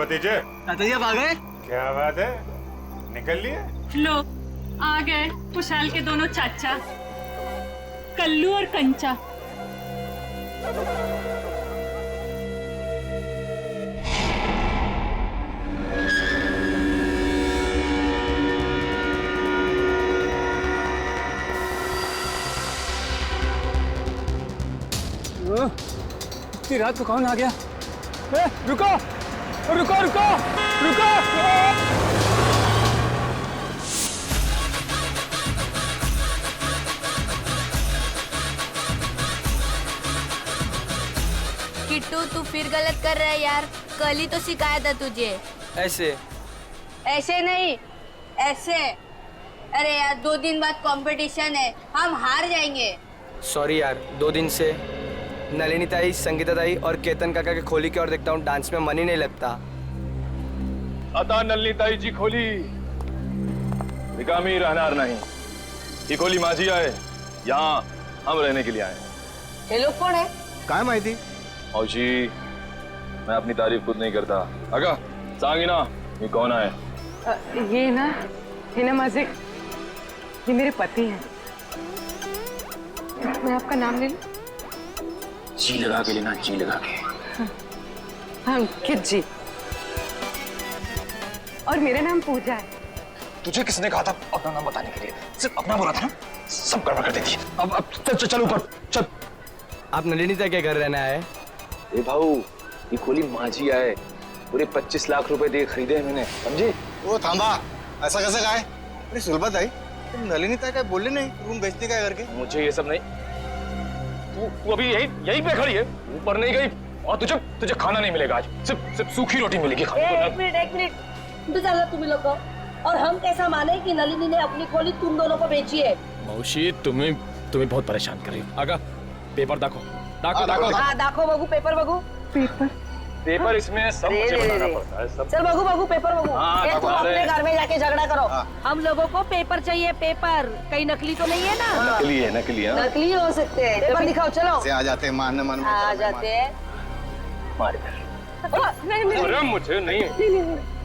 भतीजे। तात्या आ गए? क्या बात है, निकल लिए? लो आ गए खुशहाल के दोनों चाचा, कल्लू और कंचा। इतनी रात को कौन आ गया? रुको रुको रुको रुको। किट्टू तू फिर गलत कर रहा है यार, कल ही तो सिखाया था तुझे। ऐसे ऐसे नहीं, ऐसे। अरे यार 2 दिन बाद कंपटीशन है, हम हार जाएंगे। सॉरी यार, 2 दिन से नलिनी ताई, संगीता ताई और केतन काका के खोली की ओर देखता हूँ, डांस में मन ही नहीं लगता। आता नलिनी ताई जी खोली, निकामी रहनार नहीं। ये खोली माझी आहे, यहाँ हम रहने के लिए आए। ये लोग कौन है? काय माहिती? मौशी, मैं अपनी तारीफ खुद नहीं करता। अगा सांगी ना, ये कौन है? ये ना माझे, ये मेरे पति हैं। मैं आपका नाम ले लूं? जी लगा के लेना, जी लगा के। हाँ, अंकित जी। और मेरा नाम पूजा है। तुझे किसने कहा था अपना नाम बताने के लिए? सिर्फ अपना बोला था ना, सब गड़बड़ कर देती है। अब चल ऊपर चल। आप नलिनी ताई के घर रहने आए? ए भाऊ, ये खोली माझी आहे, पूरे 25 लाख रुपए दे खरीदे हैं मैंने, समझे? वो थांबा, ऐसा कैसे काय? अरे सुलभा ताई, तुम नलिनी ताई काय बोलले नहीं रूम बेचने का करके? मुझे ये सब नहीं। तू अभी यहीं पे खड़ी है, ऊपर नहीं गई, और तुझे खाना नहीं मिलेगा आज। सिर्फ सूखी रोटी मिलेगी खाने को। एक मिनट तो चलो तुम लोग को। और हम कैसा माने कि नलिनी ने अपनी खोली तुम दोनों को बेची है? मौशी, तुम्हें बहुत परेशान कर रही हो। आगा पेपर दाखो। हाँ दाखो बगू, पेपर बगू। पेपर इसमें सब मुझे बताना पड़ता है, सब। चल बगू पेपर बगू। हाँ, तुम अपने घर में जाके झगड़ा करो। हम लोगों को पेपर चाहिए, पेपर। कहीं नकली तो नहीं है ना? नकली है, नकली है। नकली हो सकते हैं, पेपर दिखाओ चलो। से आ जाते हैं मारने आ जाते हैं। अरे मुझे नहीं,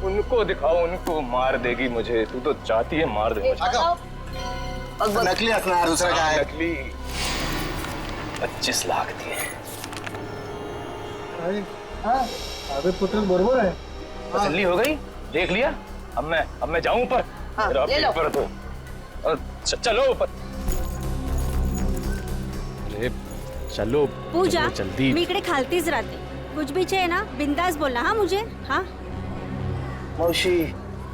उनको दिखाओ, उनको मार देगी मुझे। तू तो चाहती है मार दे मुझे। नकली हंसना है, दूसरा क्या है? नकली 25 लाख दिए। अबे पुत्र बरोबर है। तसल्ली हो गई, देख लिया। अब मैं जाऊं ऊपर? हाँ, ले लो। पेपर तो चलो ऊपर। अरे चलो पूजा, जल्दी। मी इकडे खालतीच राहते, कुछ भी चाहिए ना बिंदास बोलना। हाँ मुझे, हाँ। मौशी,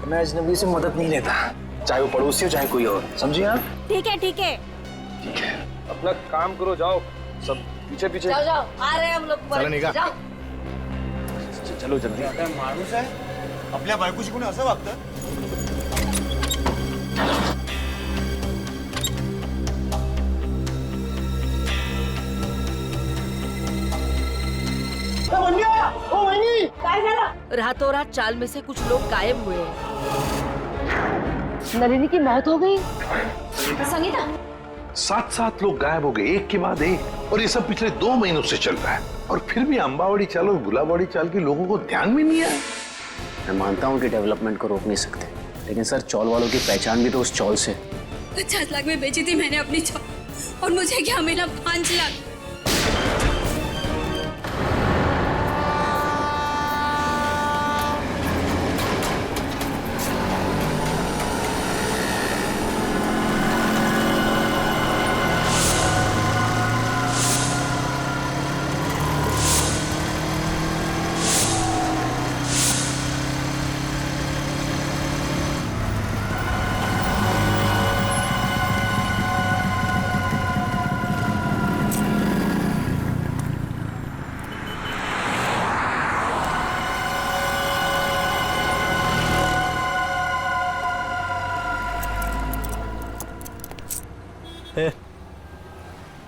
मैं अजनबी से मदद नहीं लेता, चाहे वो पड़ोसी हो चाहे कोई और, समझिए आप? ठीक है ठीक है। ठीक है, अपना काम करो, जाओ सब पीछे। जाओ आ रहे हैं हम लोग। चलो निघा। जाओ चलो जल्दी। माणूस आहे, आपल्या बायकोशी कोणी असं वागतं? रातों रात चाल में से कुछ लोग गायब हुए हैं। नलिनी की मौत हो गई। संगीता, 7 लोग गायब हो गए, एक के बाद एक, और ये सब पिछले 2 महीनों से चल रहा है। और फिर भी अंबावड़ी चाल और गुलाबवाड़ी चाल के लोगों को ध्यान में नहीं आया। मैं मानता हूँ कि डेवलपमेंट को रोक नहीं सकते, लेकिन सर चौल वालों की पहचान भी तो उस चौल से। 50 लाख में बेची थी मैंने अपनी चौल, और मुझे क्या मिला? 5 लाख।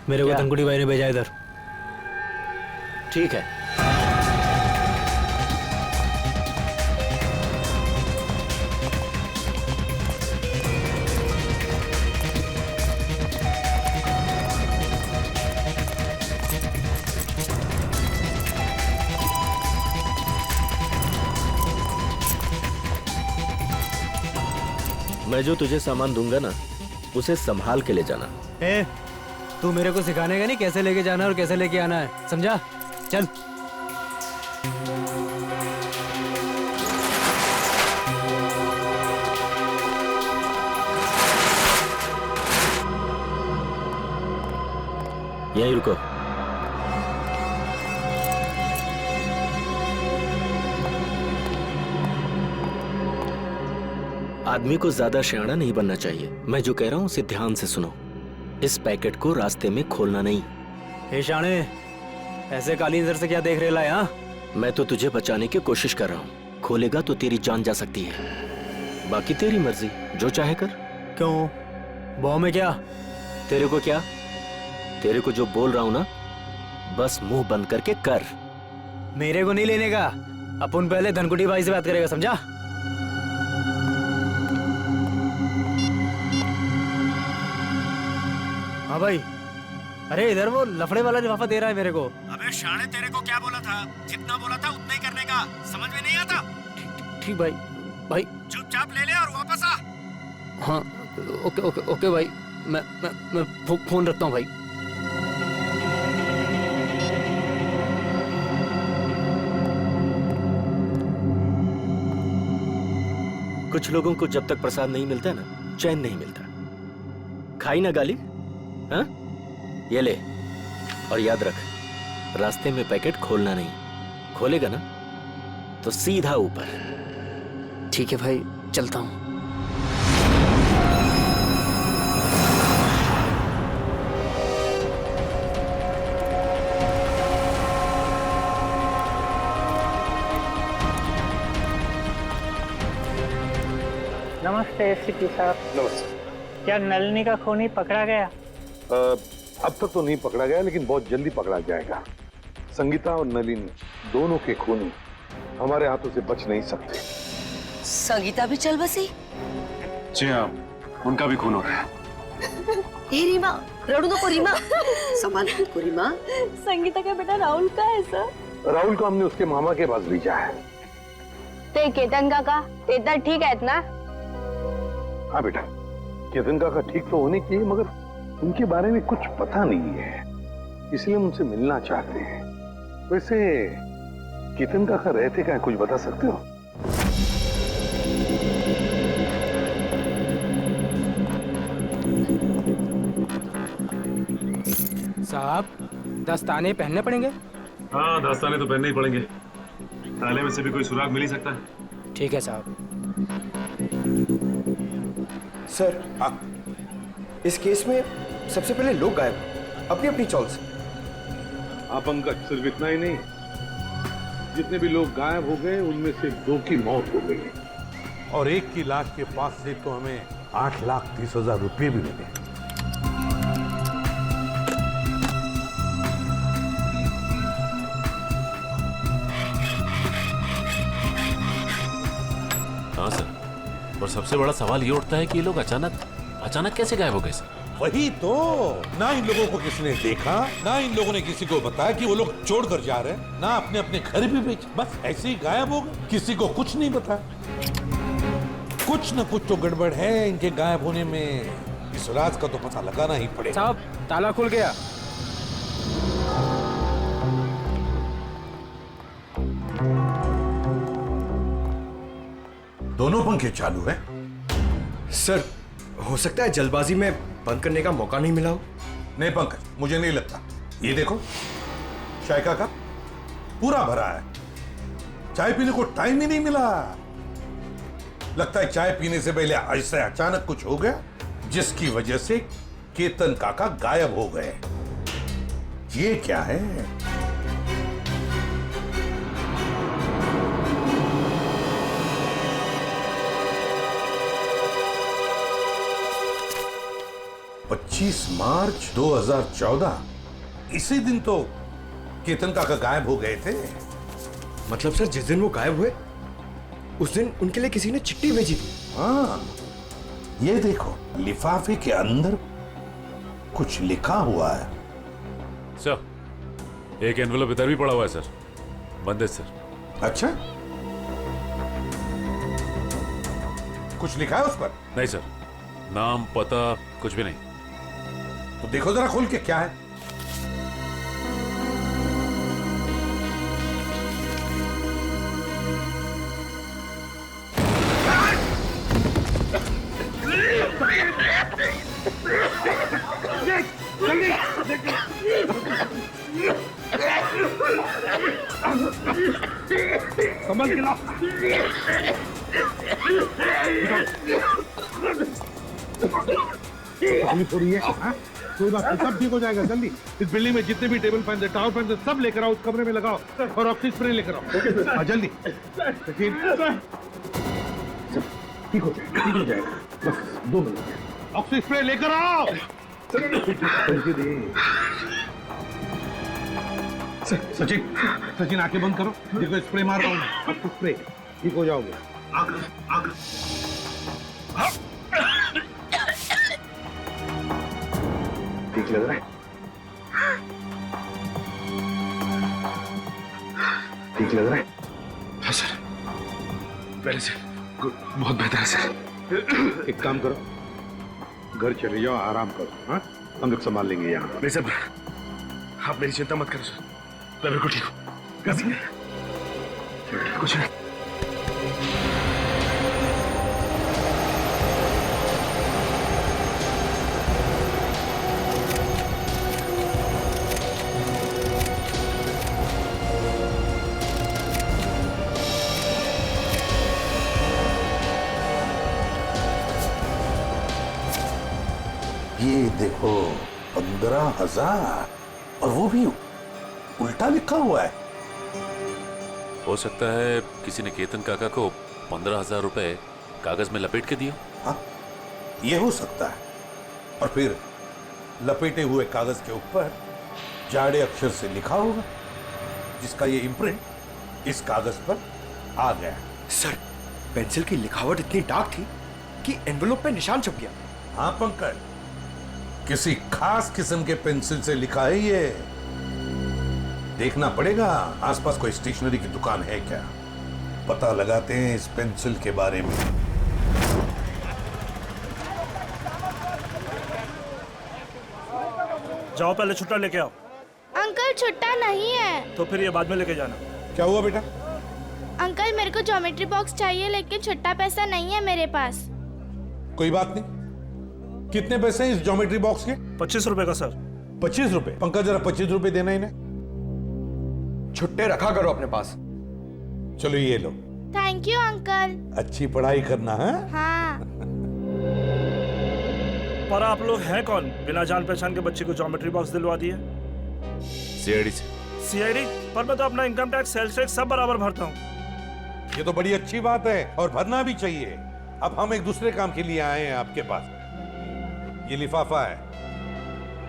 मेरे को तंगुड़ी भाई ने भेजा इधर। ठीक है, मैं जो तुझे सामान दूंगा ना, उसे संभाल के ले जाना। ए, तू मेरे को सिखाने का नहीं कैसे लेके जाना और कैसे लेके आना है, समझा? चल। यहीं रुको। आदमी को ज्यादा शयाना नहीं बनना चाहिए। मैं जो कह रहा हूं उसे ध्यान से सुनो। इस पैकेट को रास्ते में खोलना नहीं। हे शाणे, ऐसे काली नजर से क्या देख रहे ला? मैं तो तुझे बचाने की कोशिश कर रहा हूँ। खोलेगा तो तेरी जान जा सकती है। बाकी तेरी मर्जी, जो चाहे कर। क्यों? बॉ में क्या? तेरे को क्या? तेरे को जो बोल रहा हूं ना, बस मुंह बंद करके कर। मेरे को नहीं लेने का। अपन पहले धनकुटी भाई से बात करेगा, समझा? हाँ भाई। अरे इधर वो लफड़े वाला लिफाफा दे रहा है मेरे को। अबे शाणे, तेरे को क्या बोला था? जितना बोला था उतना ही करने का। समझ में नहीं आता? ठीक भाई। भाई चुपचाप ले ले और वापस आ। हाँ ओके ओके ओके भाई। मैं फोन रखता हूँ भाई। कुछ लोगों को जब तक प्रसाद नहीं मिलता ना, चैन नहीं मिलता। खाई ना गाली? हाँ? ये ले और याद रख, रास्ते में पैकेट खोलना नहीं। खोलेगा ना तो सीधा ऊपर। ठीक है भाई, चलता हूँ। नमस्ते एसपी साहब। नमस्ते। क्या नलिनी का खूनी पकड़ा गया? अब तक तो नहीं पकड़ा गया, लेकिन बहुत जल्दी पकड़ा जाएगा। संगीता और नलिनी दोनों के खूनी हमारे हाथों से बच नहीं सकते। संगीता भी चल बसी? जी हाँ, उनका भी खून हो रहा है। ए रीमा, रड़ू नको रीमा। संभाल को रीमा। संगीता का बेटा राहुल का है सर? राहुल को हमने उसके मामा के पास भेजा है। ते केतन काका, ते तर ठीक आहेत ना? हाँ बेटा, केतन काका ठीक तो होने चाहिए, मगर उनके बारे में कुछ पता नहीं है, इसलिए हम उनसे मिलना चाहते हैं। वैसे केतन काका रहते क्या, कुछ बता सकते हो? साहब, दस्ताने पहनने पड़ेंगे? हाँ, दस्ताने तो पहनने ही पड़ेंगे। ताले में से भी कोई सुराग मिल ही सकता है। ठीक है साहब। सर, इस केस में सबसे पहले लोग गायब, अपनी अपनी चॉल से। हाँ पंकज, सिर्फ इतना ही नहीं, जितने भी लोग गायब हो गए उनमें से 2 की मौत हो गई और एक की लाश के पास से तो हमें 8,30,000 रुपये भी मिले। हाँ सर, और सबसे बड़ा सवाल ये उठता है कि ये लोग अचानक कैसे गायब हो गए सर? वही तो, ना इन लोगों को किसी ने देखा, ना इन लोगों ने किसी को बताया कि वो लोग छोड़ कर जा रहे हैं, ना अपने अपने घर भी बेच, बस ऐसे ही गायब हो गए। किसी को कुछ नहीं बताया। कुछ न कुछ तो गड़बड़ है इनके गायब होने में। इस राज का तो पता लगाना ही पड़ेगा। साहब, ताला खुल गया। दोनों पंखे चालू हैं। सर, हो सकता है जल्दबाजी में बंद करने का मौका नहीं मिला हो। नहीं पंकज, मुझे नहीं लगता। ये देखो, चाय का कप पूरा भरा है, चाय पीने को टाइम ही नहीं मिला। लगता है चाय पीने से पहले ऐसे अचानक कुछ हो गया, जिसकी वजह से केतन काका गायब हो गए। ये क्या है? मार्च 2014, इसी दिन तो केतन काका गायब हो गए थे। मतलब सर, जिस दिन वो गायब हुए उस दिन उनके लिए किसी ने चिट्ठी भेजी थी। हाँ, ये देखो, लिफाफे के अंदर कुछ लिखा हुआ है। सर, एक एनवेलप इधर भी पड़ा हुआ है सर, बंद है सर। अच्छा, कुछ लिखा है उस पर? नहीं सर, नाम पता कुछ भी नहीं। तो देखो जरा खोल के क्या है। संभल के लाओ। तकलीफ हो रही है? हाँ? कोई बात नहीं, सब ठीक हो जाएगा जल्दी। इस बिल्डिंग में जितने भी टेबल फैन थे, टावर फैन थे, सब लेकर आओ, उस कमरे में लगाओ और ऑक्सीजन स्प्रे लेकर आओ। हाँ जल्दी। ठीक हो जाएगा, ठीक हो जाएगा। बस 2 मिनट। ऑक्सीजन स्प्रे लेकर आओ। सचिन, सचिन आंखें बंद करो। देखो स्प्रे मार रहा हूँ, आपको स्प्रे, ठीक हो जाओगे। ठीक लग रहा है? ठीक लग रहा है? हाँ सर, पहले से बहुत बेहतर है सर। एक काम करो, घर चले जाओ, आराम करो। हाँ, हम लोग संभाल लेंगे यहाँ। नहीं सर, आप मेरी चिंता मत करो सर, मैं बिल्कुल ठीक हूँ। कुछ नहीं। ये देखो 15,000 और वो भी उल्टा लिखा हुआ है। हो सकता है किसी ने केतन काका को 15,000 रुपए कागज में लपेट के दिए। हाँ, ये हो सकता है। और फिर लपेटे हुए कागज के ऊपर जाड़े अक्षर से लिखा होगा, जिसका ये इम्प्रिंट इस कागज पर आ गया। सर, पेंसिल की लिखावट इतनी डार्क थी कि एनवेलप पे निशान छप गया। हाँ पंकज, किसी खास किस्म के पेंसिल से लिखा है ये। देखना पड़ेगा आसपास कोई स्टेशनरी की दुकान है क्या, पता लगाते हैं इस पेंसिल के बारे में। जाओ पहले छुट्टा लेके आओ। अंकल छुट्टा नहीं है। तो फिर ये बाद में लेके जाना। क्या हुआ बेटा? अंकल मेरे को ज्योमेट्री बॉक्स चाहिए, लेकिन छुट्टा पैसा नहीं है मेरे पास। कोई बात नहीं। कितने पैसे हैं इस ज्योमेट्री बॉक्स के? 25 रुपए का सर। 25 रुपए? पंकज जरा 25 रुपए देना इन्हें। छुट्टे रखा करो अपने पास। चलो ये लो। Thank you uncle. अच्छी पढ़ाई करना है। हाँ। पर आप लोग हैं कौन, बिना जान पहचान के बच्चे को ज्योमेट्री बॉक्स दिलवा दिए? सीआईडी से। सीआईडी? पर मैं तो अपना इनकम टैक्स, सेल्स टैक्स सब बराबर भरता हूँ। ये तो बड़ी अच्छी बात है और भरना भी चाहिए। अब हम एक दूसरे काम के लिए आए हैं आपके पास। ये लिफाफा है,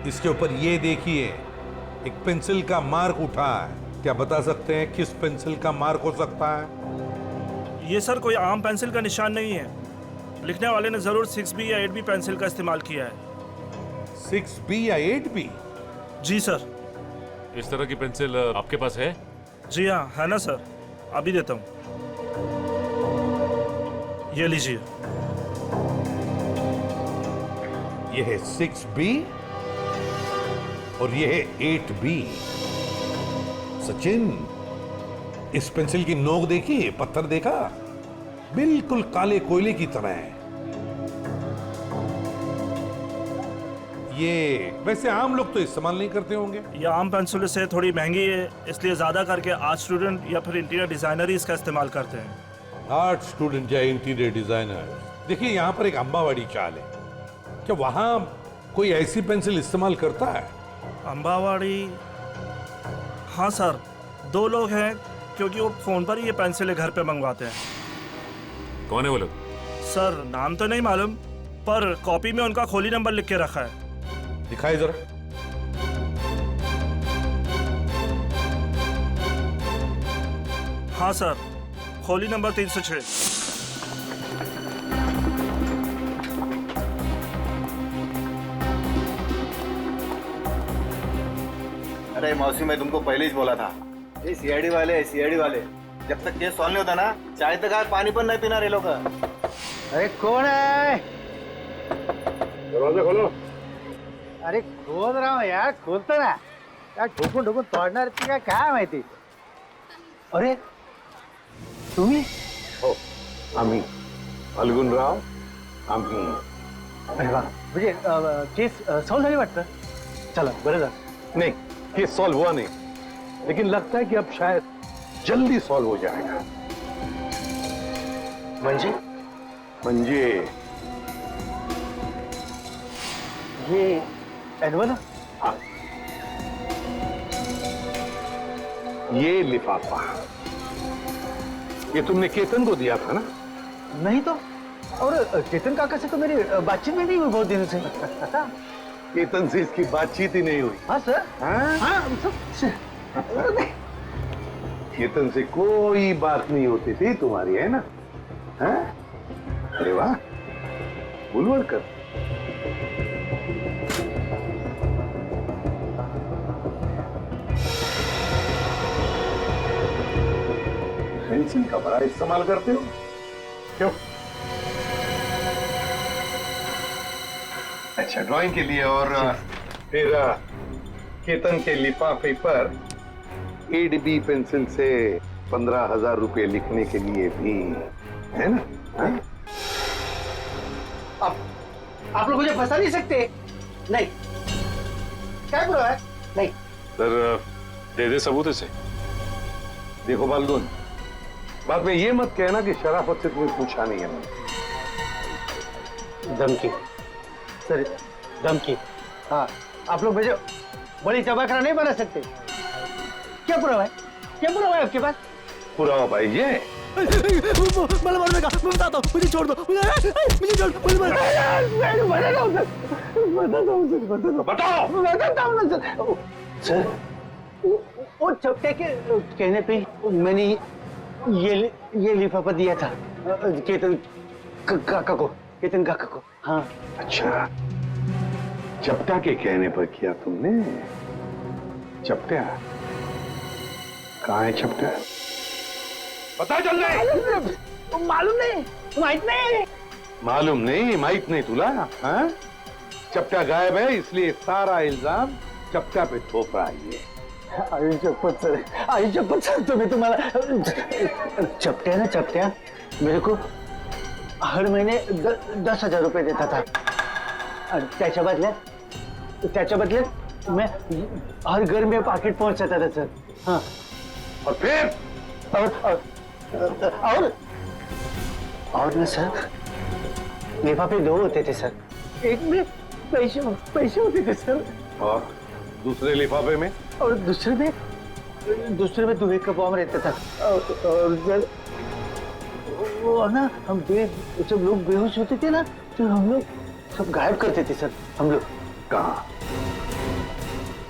इसके ऊपर ये देखिए एक पेंसिल का मार्क उठा है। क्या बता सकते हैं किस पेंसिल का मार्क हो सकता है? ये सर कोई आम पेंसिल का निशान नहीं है। लिखने वाले ने जरूर 6B या 8B पेंसिल का इस्तेमाल किया है। 6B या 8B? जी सर। इस तरह की पेंसिल आपके पास है? जी हाँ, है ना सर, अभी देता हूँ। ये लीजिए। ये है 6B और ये है 8B। सचिन, इस पेंसिल की नोक देखी, पत्थर देखा, बिल्कुल काले कोयले की तरह है। ये वैसे आम लोग तो इस्तेमाल नहीं करते होंगे। ये आम पेंसिल से थोड़ी महंगी है, इसलिए ज्यादा करके आर्ट स्टूडेंट या फिर इंटीरियर डिजाइनर ही इसका इस्तेमाल करते हैं। आर्ट स्टूडेंट या इंटीरियर डिजाइनर? देखिए यहाँ पर एक अंबावाड़ी चाल है, क्या वहां कोई ऐसी पेंसिल इस्तेमाल करता है? अंबावाड़ी? हाँ सर, 2 लोग हैं, क्योंकि वो फोन पर ही ये पेंसिलें घर पे मंगवाते हैं। कौन है वो लोग? सर नाम तो नहीं मालूम, पर कॉपी में उनका खोली नंबर लिख के रखा है। दिखाई जरा। हाँ सर, खोली नंबर 306। अरे मौसी, मैं तुमको पहले ही बोला था, ये सीआईडी वाले, जब तक केस सॉल्व नहीं होता ना, चाय तक आए पानी पर नहीं पीना रे लोग। अरे कौन है? दरवाजा खोलो। अरे खोल रहा हूँ यार, खोलतो ना यार. ठोकून ठोकून तोडणार ती काय माहिती. अरे तुम्ही? हो आम्ही फाल्गुनराव आम्ही. अरे वा, म्हणजे केस सॉल्व झाली वाटतं. चला बरं झालं. नहीं केस सॉल्व हुआ नहीं, लेकिन लगता है कि अब शायद जल्दी सॉल्व हो जाएगा. म्हणजे ये एनवल. हाँ, ये लिफाफा ये तुमने केतन को दिया था ना? नहीं तो. और चेतन काका से तो मेरी बातचीत में नहीं हुई बहुत दिनों से. केतन से इसकी बातचीत ही नहीं हुई. हाँ सर. हाँ केतन से कोई बात नहीं होती थी तुम्हारी, है ना? हाँ? अरे वाह, बुलवड़कर. पेंसिल का बड़ा इस्तेमाल करते हो क्यों? अच्छा, ड्राइंग के लिए. और फिर केतन के लिफाफे पर एडबी पेंसिल से 15,000 रुपए लिखने के लिए भी, है ना? हाँ? आप लोग मुझे फंसा नहीं सकते. नहीं. क्या बुरा है? नहीं. सर दे दे सबूत इसे. देखो फाल्गुन, बाद में ये मत कहना कि शराफत से तुम्हें पूछा नहीं है मैंने. धमकी सर, धमकी. हाँ, आप लोग मुझे बड़ी चबाखरा नहीं बना सकते. क्या पुरावा है? क्या पुरावा है आपके पास? पुरावा भाई ये मला मारूनगा. मैं बताता हूँ, मुझे छोड़ दो. मुझे छोड़. बताओ. सर, वो चपटे के कहने पे मैंने ये लिफाफा दिया था केतन काका को. केतन काका को. हाँ. अच्छा, चपटा के कहने पर किया तुमने. चपटा कहाँ है? चपटा पता चल गए. मालूम नहीं, माहित नहीं. मालूम नहीं, माहित नहीं तुला. हाँ? चपटा गायब है, इसलिए सारा इल्जाम चपटा पे थोप रहा है. आई चप्पत सर तुम्हें तुम्हारा चपट्या ना चपट्या मेरे को हर महीने 10,000 रुपए देता था. और त्याच्या बदल्यात मैं हर घर में पाकिट पहुंचाता था सर. हाँ. और फिर और ना सर, लिफाफे 2 होते थे सर. एक में पैसे होते थे सर. और दूसरे लिफाफे में? और दूसरे में दुहे का बॉम्ब रहता था. और वो ना हम जब लोग बेहोश होते थे ना, तो हम लोग सब गायब करते थे सर. हम लोग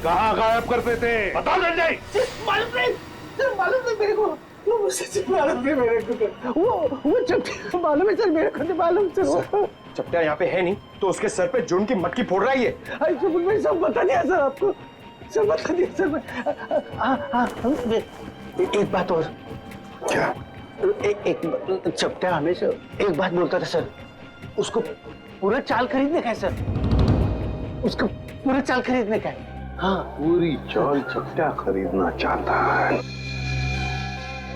कहाँ गायब करते थे? बताओ संजय. मालूम नहीं मेरे को. वो सच मालूम नहीं मेरे को. वो चपटा मालूम है सर मेरे को. मालूम सर. चपटा यहाँ पे है नहीं तो उसके सर पे जून की मटकी फोड़ रहा है. मैंने सब बता दिया सर आपको. सब बता दिया सर. एक बात और. क्या? एक चपटा हमेशा एक बात बोलता था सर. उसको पूरा चाल खरीदने का है सर. उसको पूरा चाल खरीदने का है. हाँ, पूरी चाल चपटा खरीदना चाहता है.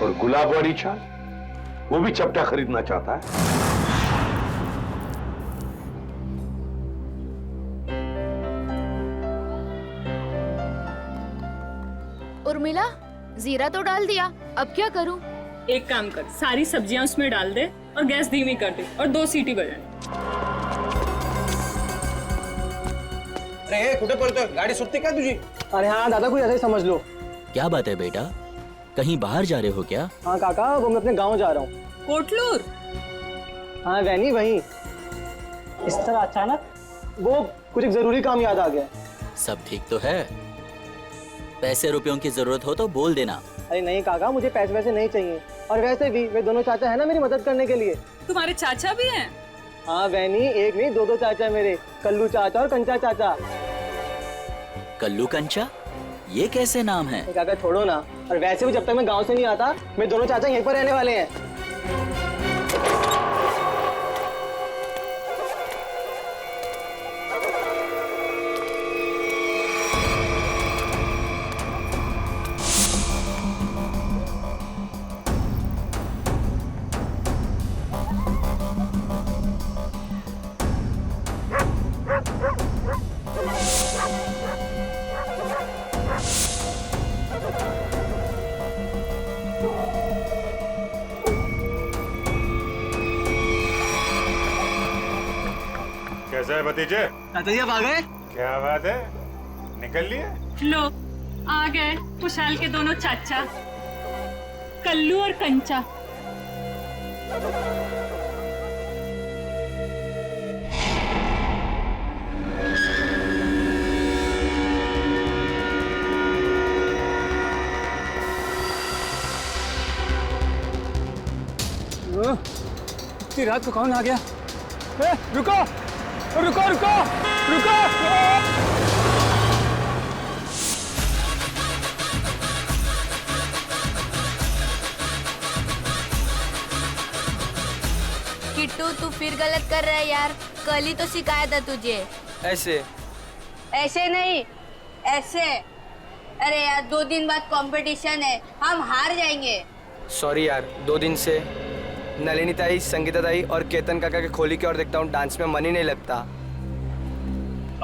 और गुलाब वाली चाल वो भी चपटा खरीदना चाहता है. उर्मिला, जीरा तो डाल दिया, अब क्या करूं? एक काम कर, सारी सब्जियां उसमें डाल दे और गैस धीमी कर दे और 2 सीटी बजाए. अरे कुठे पळतोय? गाडी सुटते का तुझी? अरे हाँ दादा, कोई ऐसा ही समझ लो. क्या बात है बेटा, कहीं बाहर जा रहे हो क्या? हाँ काका, वो मैं अपने गांव जा रहा हूँ. कोटलूर? हाँ वैनी वहीं. इस तरह अचानक वो कुछ एक जरूरी काम याद आ गया. सब ठीक तो है? पैसे रुपयों की जरूरत हो तो बोल देना. अरे नहीं काका, मुझे पैसे वैसे नहीं चाहिए. और वैसे भी वे दोनों चाचा है ना मेरी मदद करने के लिए. तुम्हारे चाचा भी हैं? हाँ वैनी, एक नहीं 2 चाचा मेरे. कल्लू चाचा और कंचा चाचा. कल्लू कंचा, ये कैसे नाम है? काका छोड़ो ना. और वैसे भी जब तक मैं गांव से नहीं आता, मेरे दोनों चाचा यहीं पर रहने वाले हैं. कैसा है भतीजे? तात्या आप आ गए? क्या बात है, निकल लिए? लो आ गए कुशाल के दोनों चाचा, कल्लू और कंचा। इतनी रात को कौन आ गया? रुको रुको रुको रुको! किट्टू तू फिर गलत कर रहा है यार, कल ही तो सिखाया था तुझे। ऐसे ऐसे नहीं, ऐसे। अरे यार 2 दिन बाद कंपटीशन है, हम हार जाएंगे। सॉरी यार, 2 दिन से नलिनी ताई, संगीता ताई और केतन काका के खोली की ओर देखता हूँ, डांस में मन ही नहीं लगता।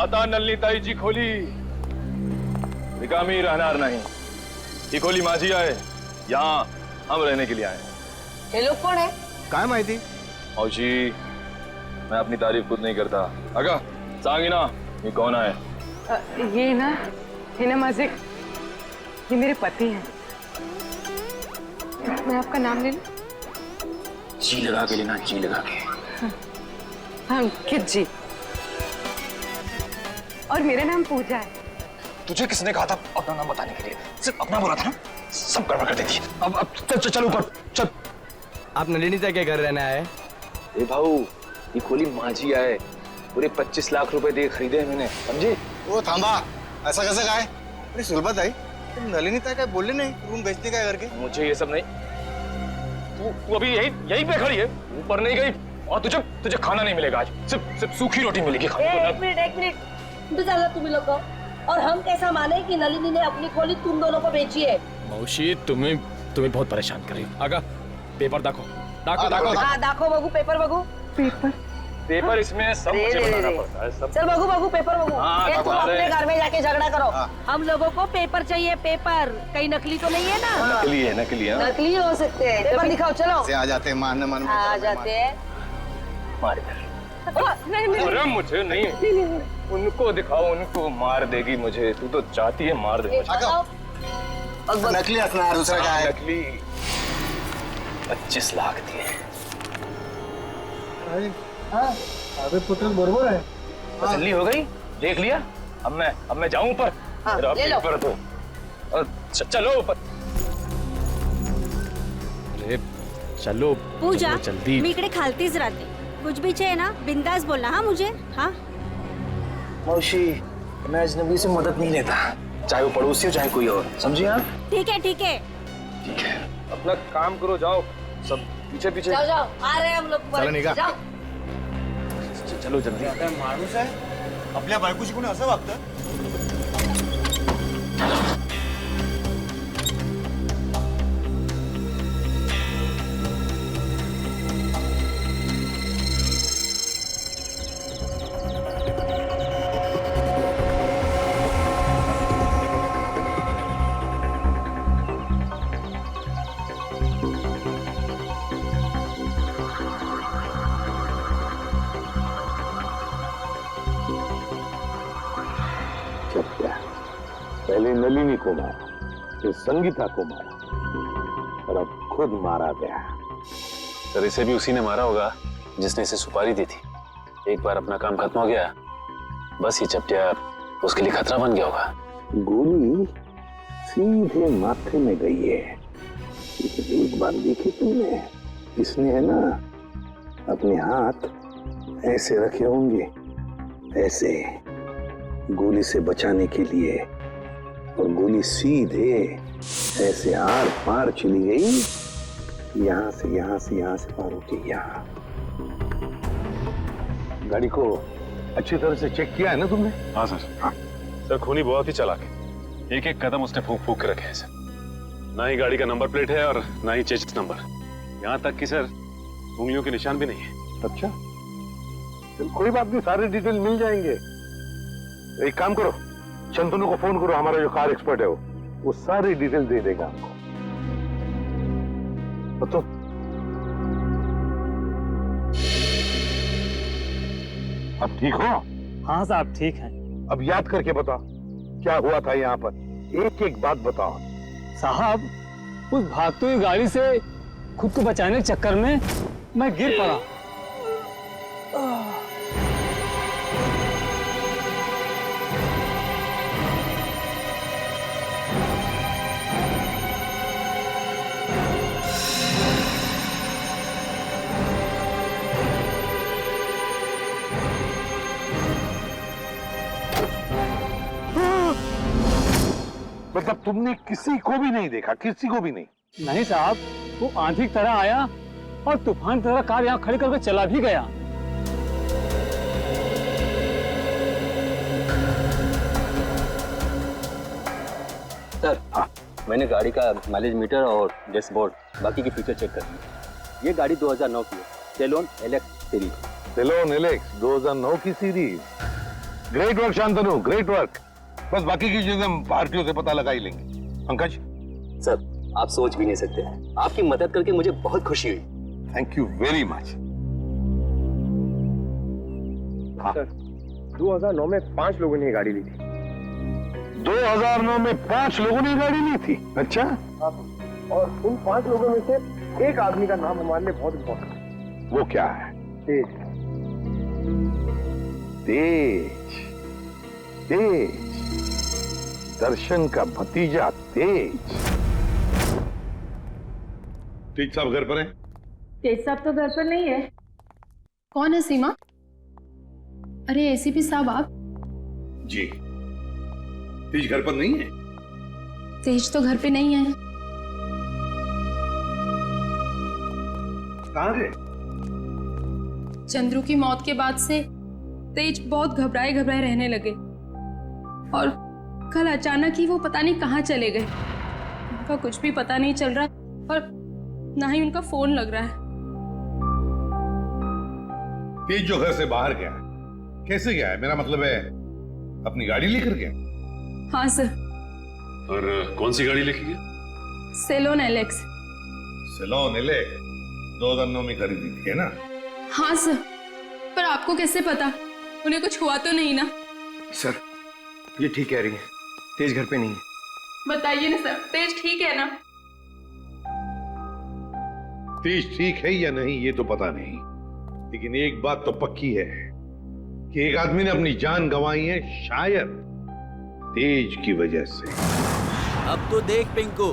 आता नलिनी ताई जी खोली, निकामी रहनार नहीं। ये खोली माझी आए, यहाँ हम रहने के लिए आए। ये लोग कौन है? काय माहिती? औशी, मैं अपनी तारीफ खुद नहीं करता। अगा सांगी ना, ये कौन है? ये ना माझे, ये मेरे पति हैं। मैं आपका नाम ले लूं? जी लगा के लेना, जी लगा के। हाँ, अंकित जी। और मेरा नाम पूजा है। तुझे किसने कहा था अपना नाम बताने के लिए? सिर्फ अपना बोला था ना, सब गड़बड़ कर देती है। अब चल ऊपर चल। आप नलिनी ताई के घर रहने आए? ए भाऊ, ये खोली माझी है, पूरे 25 लाख रुपए दे खरीदे हैं मैंने, समझे? वो थांबा, ऐसा कैसे काय? अरे सुलभा ताई, तुम नलिनी ताई काय बोलले नहीं रूम बेचने का करके? मुझे ये सब नहीं। तू अभी यहीं पे खड़ी है, ऊपर नहीं गई, और तुझे खाना नहीं मिलेगा आज। सिर्फ सूखी रोटी मिलेगी खाने को। एक मिनट तो चलो तुम लोग को। और हम कैसा माने कि नलिनी ने अपनी खोली तुम दोनों को बेची है? मौशी, तुम्हें बहुत परेशान कर रही हो। आगा पेपर दाखो। हाँ दाखो बगू, पेपर बगू। पेपर इसमें सब मुझे बताना पड़ता है। सब चल बगू पेपर बगू। हाँ, तुम अपने घर में जाके झगड़ा करो। हम लोगों को पेपर चाहिए, पेपर। कहीं नकली तो नहीं है ना? नकली है, नकली है। नकली हो सकते हैं। पेपर दिखाओ, चलो। से आ जाते हैं मान आ जाते हैं। मार अरे मुझे नहीं, उनको दिखाओ, उनको मार देगी मुझे। तू तो चाहती है मार दे मुझे। नकली असना है, दूसरा क्या है? नकली 25 लाख दिए। अबे पुत्र बरोबर है। तसल्ली हो गई? देख लिया? अब मैं जाऊं ऊपर? ले लो। ऊपर तो चलो ऊपर। अरे चलो पूजा, जल्दी। मी इकडे खालतीच राहते, कुछ भी चाहिए ना बिंदास बोलना। हाँ मुझे, हाँ मौशी, मैं अजनबी से मदद नहीं लेता, चाहे वो पड़ोसी हो चाहे कोई और, समझिए आप? ठीक है ठीक है। ठीक है, अपना काम करो, जाओ सब पीछे। जाओ, आ रहे हैं हम लोग। जाओ चलो जल्दी। माणूस आहे, आपल्या बायकोशी कोणी असं वागतं? पहले नलिनी को मारा, फिर संगीता को मारा, और अब खुद मारा गया। सर इसे भी उसी ने मारा होगा जिसने इसे सुपारी दी थी। एक बार अपना काम खत्म हो गया, बस ये चपटिया उसके लिए खतरा बन गया होगा। गोली सीधे माथे में गई है। एक बार देखी तुमने, इसने है ना अपने हाथ ऐसे रखे होंगे, ऐसे गोली से बचाने के लिए, और गोली सीधे ऐसे आर पार चली गई, यहाँ से पार होके यहाँ। गाड़ी को अच्छी तरह से चेक किया है ना तुमने? हाँ सर। सर खूनी बहुत ही चालाक है, एक कदम उसने फूक के रखे हैं सर। ना ही गाड़ी का नंबर प्लेट है और ना ही चेचिस नंबर, यहाँ तक कि सर उंगलियों के निशान भी नहीं है। अच्छा, चल कोई बात नहीं, सारे डिटेल मिल जाएंगे। एक काम करो, शंतनु को फोन करो, हमारा जो कार एक्सपर्ट है वो सारी डिटेल दे देगा हमको। तो अब ठीक हो? हाँ साहब ठीक है। अब याद करके बताओ क्या हुआ था यहाँ पर, एक एक बात बताओ। साहब उस भागती हुई गाड़ी से खुद को बचाने के चक्कर में मैं गिर पड़ा। मतलब तुमने किसी को भी नहीं देखा? किसी को भी नहीं? नहीं साहब, वो आंधी की तरह आया और तूफान की तरह कार यहाँ खड़ी करके चला भी गया। सर हाँ, मैंने गाड़ी का माइलेज मीटर और डैशबोर्ड बाकी के फीचर चेक कर लिए। ये गाड़ी 2009 की है, सेलोन एलेक्स सीरीज। सेलोन एलेक्स 2009 की series. Great work Shantanu, great work. बस बाकी की चीजें हम भारतीयों से पता लगा ही लेंगे। पंकज सर आप सोच भी नहीं सकते, आपकी मदद करके मुझे बहुत खुशी हुई। Thank you very much. Sir 2009 में 5 लोगों ने गाड़ी ली थी। 2009 में 5 लोगों ने गाड़ी ली थी? अच्छा। और उन 5 लोगों में से एक आदमी का नाम हमारे लिए बहुत इम्पोर्टेंट है। वो क्या है? तेज। तेज, तेज, दर्शन का भतीजा तेज। तेज साहब घर पर हैं? तेज साहब तो घर पर नहीं है। कौन है सीमा? अरे एसीपी साहब आप? जी। तेज घर पर नहीं है? तेज तो घर पे नहीं है। कहाँ गए? चंद्रू की मौत के बाद से तेज बहुत घबराए घबराए रहने लगे और कल अचानक ही वो पता नहीं कहाँ चले गए। उनका कुछ भी पता नहीं चल रहा और ना ही उनका फोन लग रहा है। तेज जो घर से बाहर गया कैसे गया है? मेरा मतलब है अपनी गाड़ी लेकर गया? हाँ सर। और कौन सी गाड़ी लेके गया? Salon Alex. सेलोन एलेक्स 2009 में खरीदी थी, है ना? हाँ सर, पर आपको कैसे पता? उन्हें कुछ हुआ तो नहीं ना? सर ये ठीक कह रही है, तेज घर पे नहीं है। बताइए ना सर, तेज ठीक है ना? तेज ठीक है या नहीं ये तो पता नहीं, लेकिन एक बात तो पक्की है कि एक आदमी ने अपनी जान गंवाई है, शायद तेज की वजह से। अब तो देख पिंकू,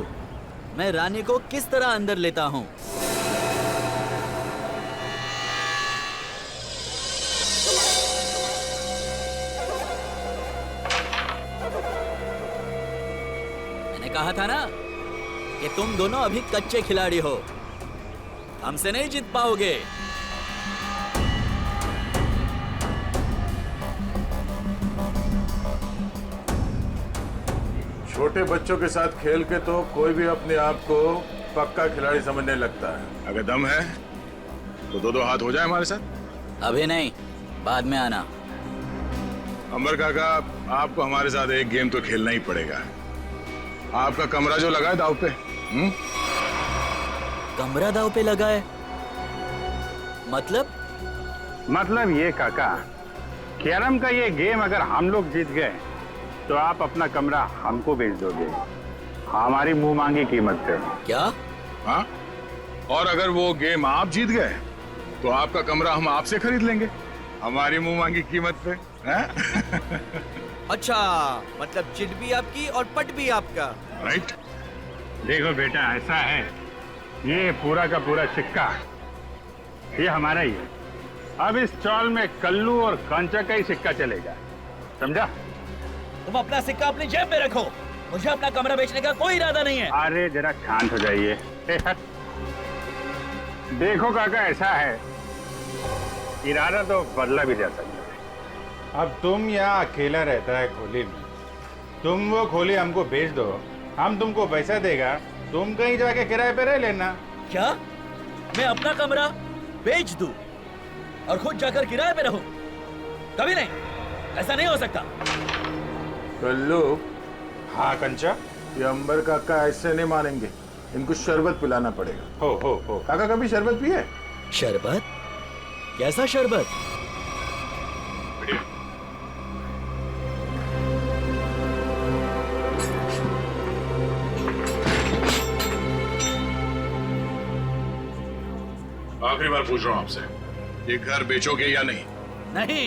मैं रानी को किस तरह अंदर लेता हूँ। मैंने कहा था ना कि तुम दोनों अभी कच्चे खिलाड़ी हो, हमसे नहीं जीत पाओगे। छोटे बच्चों के साथ खेल के तो कोई भी अपने आप को पक्का खिलाड़ी समझने लगता है। अगर दम है तो दो हाथ हो जाए हमारे साथ। अभी नहीं, बाद में आना। अंबर काका, आपको हमारे साथ एक गेम तो खेलना ही पड़ेगा। आपका कमरा जो लगा है दाव पे। कमरा दाव पे लगा है? मतलब ये काका, कैरम का ये गेम अगर हम लोग जीत गए तो आप अपना कमरा हमको बेच दोगे, हमारी मुंह मांगी कीमत पे। क्या? हाँ, और अगर वो गेम आप जीत गए तो आपका कमरा हम आपसे खरीद लेंगे, हमारी मुंह मांगी कीमत पे। अच्छा, मतलब चिट भी आपकी और पट भी आपका। राइट। देखो बेटा, ऐसा है, ये पूरा का पूरा सिक्का ये हमारा ही है। अब इस चौल में कल्लू और कांचा का ही सिक्का चलेगा, समझा? तुम अपना सिक्का अपनी जेब में रखो, मुझे अपना कमरा बेचने का कोई इरादा नहीं है। अरे जरा शांत हो जाइए। देखो काका, ऐसा है, इरादा तो बदला भी जा सकता है। अब तुम यहाँ अकेला रहता है खोली में, तुम वो खोली हमको बेच दो, हम तुमको पैसा देगा, तुम कहीं जाके किराए पे रह लेना। क्या मैं अपना कमरा बेच दूं और खुद जाकर किराए पे रहूं? कभी नहीं, ऐसा नहीं हो सकता। कल्लू। हाँ कंचा, ये अंबर काका ऐसे नहीं मानेंगे, इनको शरबत पिलाना पड़ेगा। हो काका कभी शरबत पिए? शरबत? कैसा शरबत? आखिरी बार पूछ रहा हूँ आपसे, ये घर बेचोगे या नहीं? नहीं,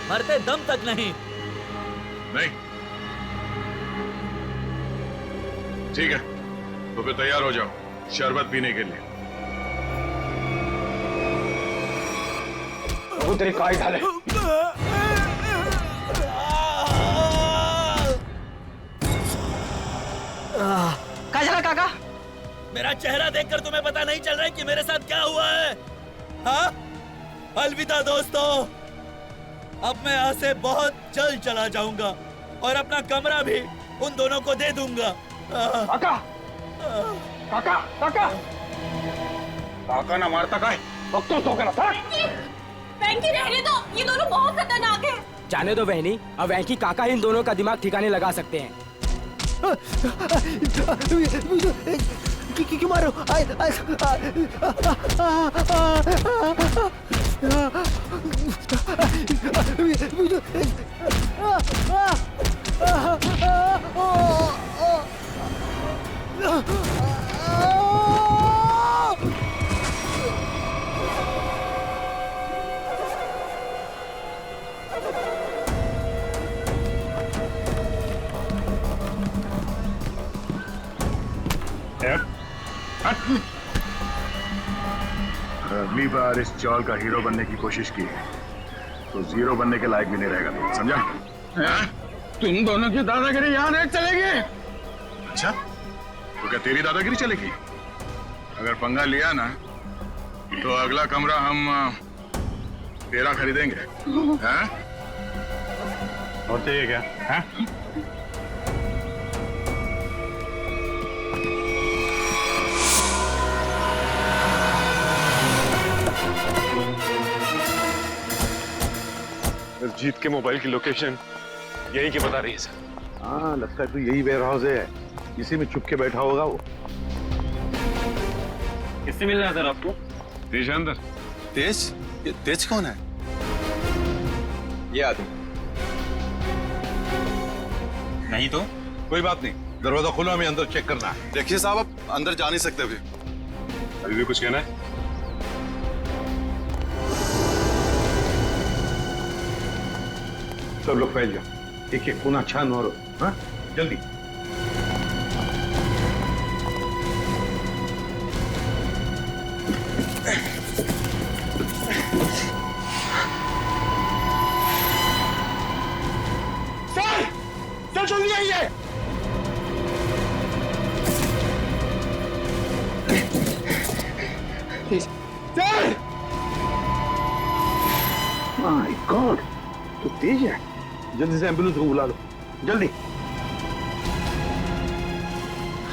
मरते दम तक नहीं। नहीं? ठीक है, तो फिर तैयार हो जाओ शरबत पीने के लिए। वो तेरी काय ढाले। काजला काका, मेरा चेहरा देखकर तुम्हें पता नहीं चल रहा है कि मेरे साथ क्या हुआ है? हाँ? अलविदा दोस्तों, अब मैं यहाँ से बहुत जल्द चला जाऊंगा और अपना कमरा भी उन दोनों को दे दूंगा। काका, काका, काका, काका ना मारता का है, वक्त तो करा था। वेंकी रहने दो, ये दोनों बहुत खतरनाक हैं। जाने दो बहनी, अब वेंकी काका इन दोनों का दिमाग ठिकाने लगा सकते हैं। क्यों मारो? अगली बार इस चौल का हीरो बनने की कोशिश की तो जीरो बनने के लायक भी नहीं रहेगा, तुम समझा? तुम दोनों की दादागिरी यहाँ नहीं चलेगी। अच्छा, तो क्या तेरी दादागिरी चलेगी? अगर पंगा लिया ना तो अगला कमरा हम तेरा खरीदेंगे। हैं? और चाहिए क्या? हैं? जीत के मोबाइल की लोकेशन यही की बता रही है सर। हाँ, लगता है तो यही वेयर हाउस है, इसी में छुप के बैठा होगा वो। किससे मिल रहा सर आपको? तेज अंदर। तेज? ये तेज कौन है? ये आदमी नहीं तो कोई बात नहीं, दरवाजा खोलो, हमें अंदर चेक करना है। देखिए साहब, आप अंदर जा नहीं सकते अभी। अभी भी कुछ कहना है? सब लोग फैल जाओ, एक एक कोना छान मारो। हाँ, जल्दी। सर जल्दी आइए। सर! माय गॉड, तो तेज है। जल्दी से एम्बुलेंस को बुला लो, जल्दी।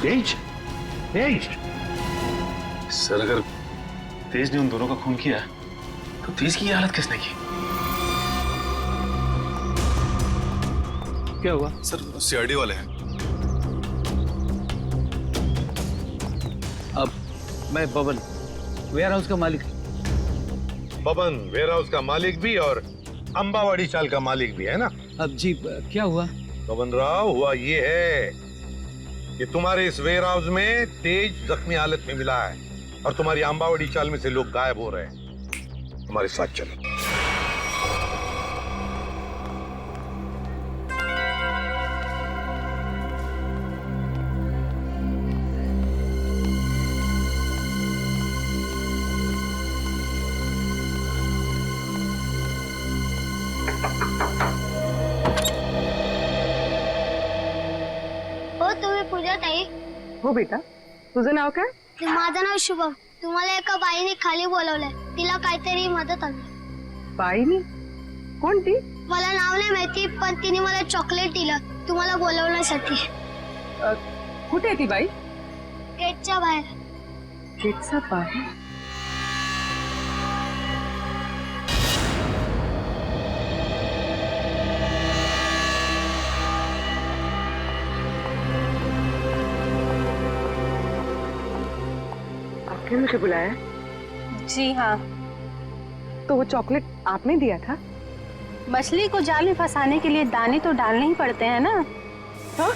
तेज, तेज। सर अगर तेज ने उन दोनों का खून किया तो तेज की ये हालत किसने की? क्या हुआ? सर सीआईडी वाले हैं। अब मैं बबन, वेयर हाउस का मालिक। बबन वेयर हाउस का मालिक भी और अंबावाड़ी चाल का मालिक भी है ना? अब जी क्या हुआ? बबन राव, हुआ ये है कि तुम्हारे इस वेयर हाउस में तेज जख्मी हालत में मिला है और तुम्हारी अंबावाड़ी चाल में से लोग गायब हो रहे हैं। हमारे साथ चलो। पूजा ताई. हो बेटा, तुझं नाव काय? माझं नाव शुभम. तुम्हाला एका बाईने खाली बोलवलंय. तिला काहीतरी मदत हवी. बाईनी? कोणती? मला नाव नाही माहिती, पण तिने मला चॉकलेट दिलं तुम्हाला बोलवण्यासाठी. कुठे आहे ती बाई? गेटच्या बाहेर. गेटच्या बाहेर? आपने मुझे बुलाया? जी हाँ. तो वो चॉकलेट आपने दिया था? मछली को जाल में फंसाने के लिए दाने तो डालने ही पड़ते हैं ना. हाँ?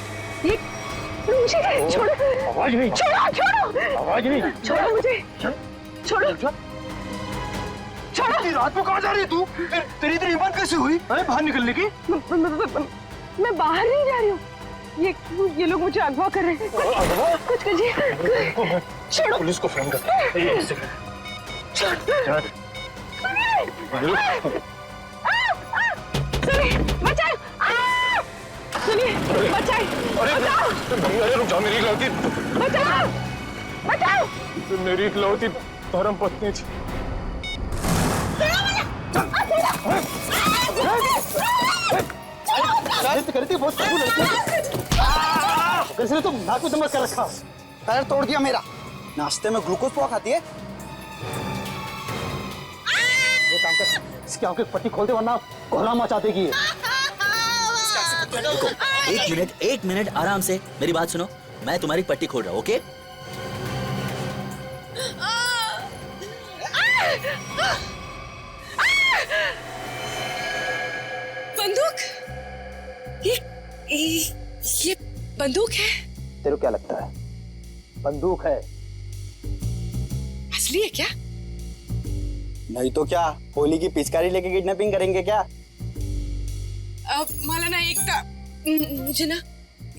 ये मुझे छोड़ो. आवाज नहीं. छोड़ो छोड़ो. आवाज नहीं. छोड़ो मुझे. छोड़ो. इतनी रात में कहाँ जा रही है तू? तेरी इतनी हिम्मत कैसे हुई? अरे बाहर निकलने की? मैं बाहर नहीं जा रही हूँ। ये लोग मुझे अगवा कर रहे हैं। कुछ कीजिए। छोड़ो। पुलिस को फोन कर। एक सेकंड। सुनिए, बचाओ! सुनिए, बचाए! अरे रुक जाओ, मेरी इकलौती बचाओ! बचाओ! मेरी इकलौती धर्म पत्नी थी। करती बहुत कैसे तुम नाक में दमक कर रखा, पैर तोड़ दिया मेरा। नाश्ते में ग्लूकोज पाव खाती है। ये काम कर, इसकी आंखें पट्टी खोल दे वरना कोहरा मचा देगी। एक मिनट आराम से मेरी बात सुनो। मैं तुम्हारी पट्टी खोल रहा हूँ, ओके? बंदूक? ये बंदूक है? तेरे को क्या लगता है? बंदूक है। असली है क्या? नहीं तो क्या, होली की पिचकारी लेके किडनैपिंग करेंगे क्या? मौलाना मुझे ना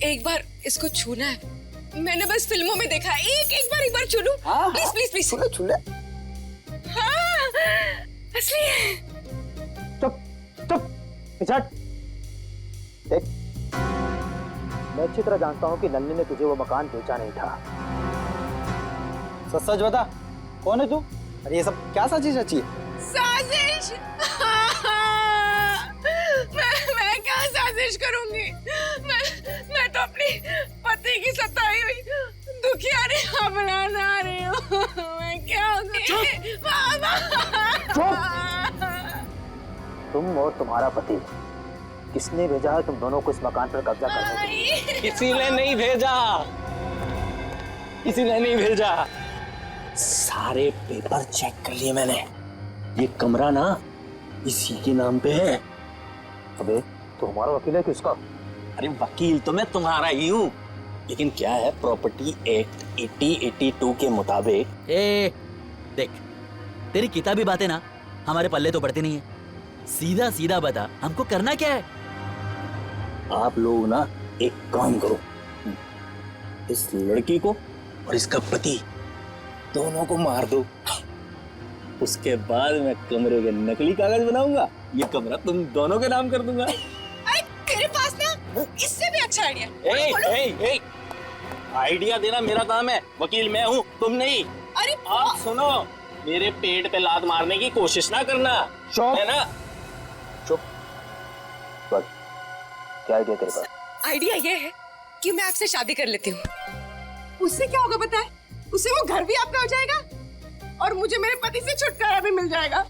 एक बार इसको छूना है। मैंने बस फिल्मों में देखा है। एक बार छू लूं? Please please please. छू ले। हाँ, असली है। चुप पिछड़। देख, मैं अच्छी तरह जानता हूँ कि नन्नी ने तुझे वो मकान बेचा नहीं था। सच बता, कौन है तू? अरे ये सब क्या साजिश रची है? साजिश? मैं क्या साजिश करूंगी? मैं तो अपनी पति की सताई हुई दुखियारी अपना रही हूँ। मैं क्या होगी? तुम और तुम्हारा पति, किसने भेजा है तुम दोनों को इस मकान पर कब्जा करने के लिए? किसी ने नहीं भेजा, किसी ने नहीं भेजा। सारे पेपर चेक कर लिए मैंने। ये कमरा ना इसी के नाम पे है। अबे तो हमारा वकील है किसका? अरे वकील तो मैं तुम्हारा ही हूँ, लेकिन क्या है, प्रॉपर्टी एक्ट 8082 के मुताबिक। देख, तेरी किताबी बातें ना हमारे पल्ले तो पड़ती नहीं है। सीधा सीधा बता, हमको करना क्या है? आप लोग ना एक काम करो, इस लड़की को और इसका पति दोनों को मार दो। उसके बाद मैं कमरे के नकली कागज बनाऊंगा, ये कमरा तुम दोनों के नाम कर दूंगा। अरे तेरे पास ना इससे भी अच्छा आइडिया। आइडिया देना मेरा काम है, वकील मैं हूँ, तुम नहीं। अरे आप सुनो, मेरे पेट पे लात मारने की कोशिश ना करना, है ना? चुप। क्या आइडिया तेरे पास? आइडिया ये है कि मैं आपसे शादी कर लेती हूँ। उससे क्या होगा पता है? उससे वो घर भी आपका हो जाएगा और मुझे मेरे पति से छुटकारा भी मिल जाएगा।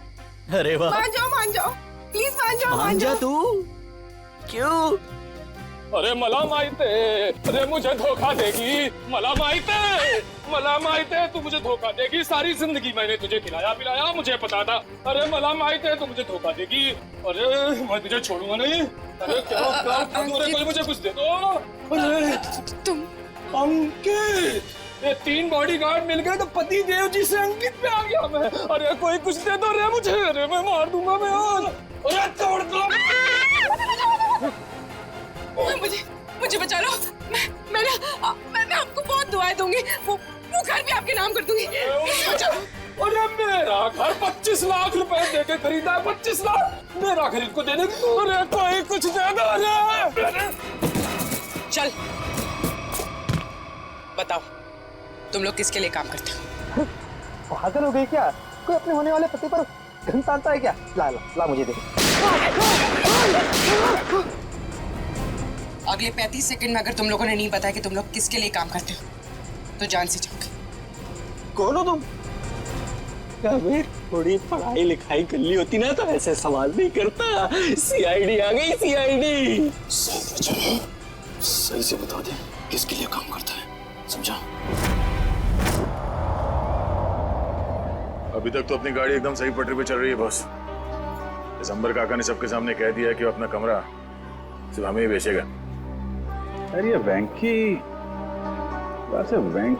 अरे वाह, मान जाओ प्लीज, मान जाओ। तू क्यों? अरे मला माहिते, अरे मुझे धोखा देगी। मला माहिते तू मुझे धोखा देगी। सारी जिंदगी मैंने तुझे खिलाया पिलाया, मुझे पता था। अरे मला माहिते तू मुझे धोखा देगी। अरे मैं तुझे छोड़ूंगा नहीं। अरे क्या कोई मुझे कुछ दे दो। अरे तुम अंकित, ये 3 बॉडीगार्ड मिल गए तो पति देव जी से अंकित पे आ गया मैं। अरे कोई कुछ दे दो रे मुझे। अरे मैं मार दूंगा मैं आज। अरे तोड़ दो। मुझे बचा लो। मैं आपको बहुत दुआएं दूंगी। वो घर भी आपके नाम कर दूंगी। अरे मेरा घर 25 लाख रुपए देके खरीदा है। 25 लाख मेरा खरीद को देने। अरे कोई कुछ दे दो। चल बताओ, तुम लोग किसके लिए काम करते हो? पागल हो गई क्या? कोई अपने होने वाले पति पर घन तानता है क्या? ला मुझे दे। अगले 35 सेकंड में अगर तुम लोगों ने नहीं बताया कि तुम लोग किसके लिए काम करते हो तो जान से जाओगे। कौन हो तुम? थोड़ी पढ़ाई लिखाई कर ली होती ना तो ऐसे सवाल नहीं करता। सीआईडी आ गई, सीआईडी। सही से बता दे किसके लिए काम करता है, समझा? अभी तक तो अपनी गाड़ी एकदम सही पटरी पे चल रही है बॉस। दिसंबर काका ने सबके सामने कह दिया है कि वो अपना कमरा सिर्फ हमें ही बेचेगा। यार ये वेंकी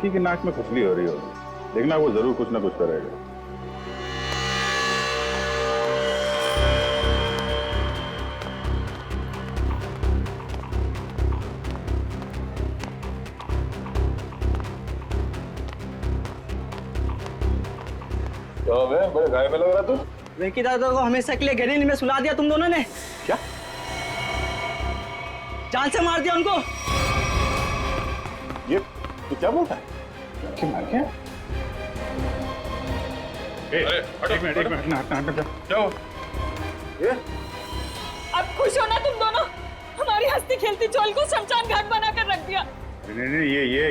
की नाक में खुजली हो रही होगी, देखना वो जरूर कुछ ना कुछ करेगा। गाय में लग रहा तू? वेंकी दादा को हमेशा के लिए गरीब में सुला दिया तुम दोनों ने। क्या? जान से मार दिया उनको। ये तू क्या बोलता है? कि मार क्या? एक मिनट जाओ। ये अब खुश हो ना तुम दोनों? हमारी हंसती खेलती चोल को शमशान घाट बना कर रख दिया। नहीं,